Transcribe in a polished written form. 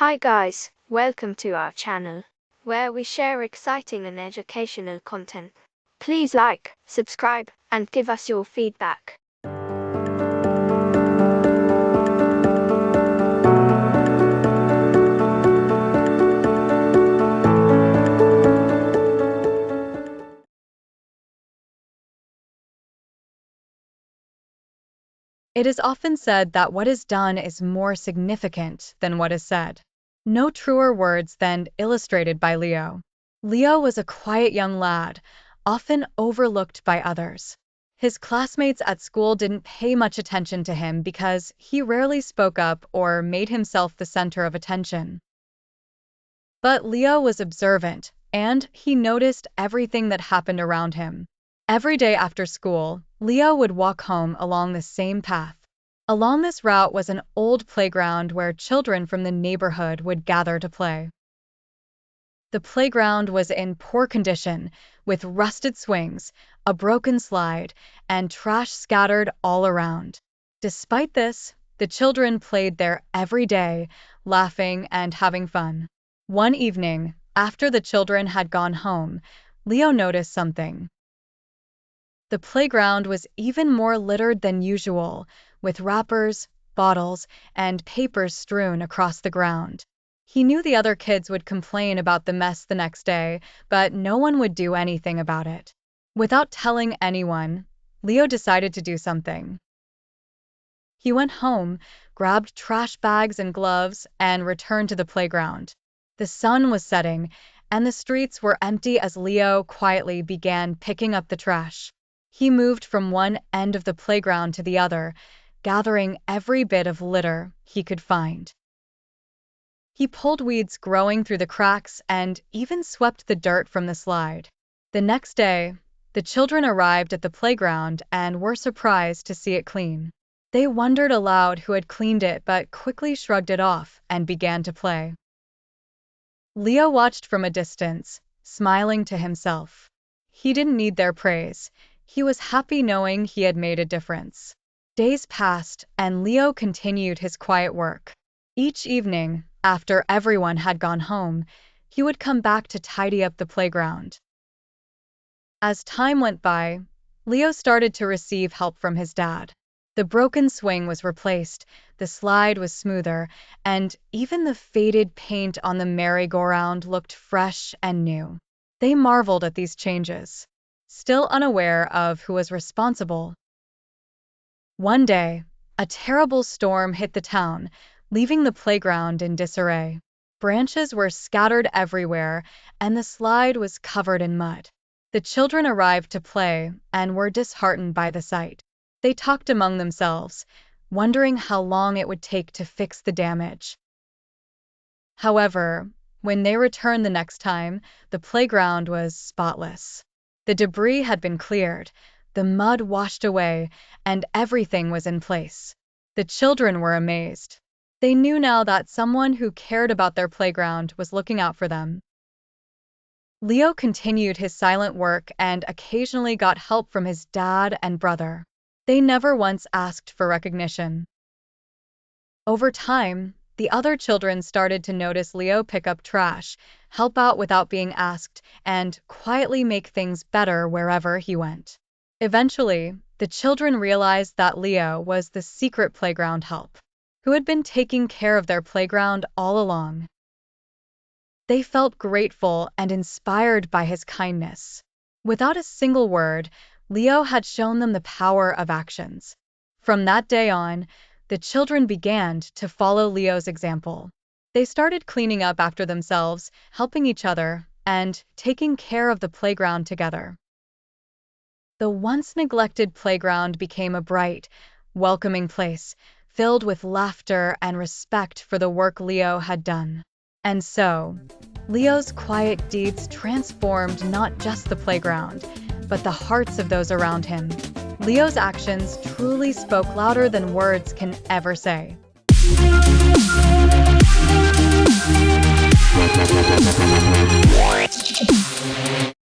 Hi guys, welcome to our channel, where we share exciting and educational content. Please like, subscribe, and give us your feedback. It is often said that what is done is more significant than what is said. No truer words than illustrated by Leo. Leo was a quiet young lad, often overlooked by others. His classmates at school didn't pay much attention to him because he rarely spoke up or made himself the center of attention. But Leo was observant, and he noticed everything that happened around him. Every day after school, Leo would walk home along the same path. Along this route was an old playground where children from the neighborhood would gather to play. The playground was in poor condition, with rusted swings, a broken slide, and trash scattered all around. Despite this, the children played there every day, laughing and having fun. One evening, after the children had gone home, Leo noticed something. The playground was even more littered than usual, with wrappers, bottles, and papers strewn across the ground. He knew the other kids would complain about the mess the next day, but no one would do anything about it. Without telling anyone, Leo decided to do something. He went home, grabbed trash bags and gloves, and returned to the playground. The sun was setting, and the streets were empty as Leo quietly began picking up the trash. He moved from one end of the playground to the other, gathering every bit of litter he could find. He pulled weeds growing through the cracks and even swept the dirt from the slide. The next day, the children arrived at the playground and were surprised to see it clean. They wondered aloud who had cleaned it but quickly shrugged it off and began to play. Leo watched from a distance, smiling to himself. He didn't need their praise. He was happy knowing he had made a difference. Days passed, and Leo continued his quiet work. Each evening, after everyone had gone home, he would come back to tidy up the playground. As time went by, Leo started to receive help from his dad. The broken swing was replaced, the slide was smoother, and even the faded paint on the merry-go-round looked fresh and new. They marveled at these changes, still unaware of who was responsible. One day, a terrible storm hit the town, leaving the playground in disarray. Branches were scattered everywhere, and the slide was covered in mud. The children arrived to play and were disheartened by the sight. They talked among themselves, wondering how long it would take to fix the damage. However, when they returned the next time, the playground was spotless. The debris had been cleared, the mud washed away, and everything was in place. The children were amazed. They knew now that someone who cared about their playground was looking out for them. Leo continued his silent work and occasionally got help from his dad and brother. They never once asked for recognition. Over time, the other children started to notice Leo pick up trash, help out without being asked, and quietly make things better wherever he went. Eventually, the children realized that Leo was the secret playground help, who had been taking care of their playground all along. They felt grateful and inspired by his kindness. Without a single word, Leo had shown them the power of actions. From that day on, the children began to follow Leo's example. They started cleaning up after themselves, helping each other, and taking care of the playground together. The once neglected playground became a bright, welcoming place, filled with laughter and respect for the work Leo had done. And so, Leo's quiet deeds transformed not just the playground, but the hearts of those around him. Leo's actions truly spoke louder than words can ever say.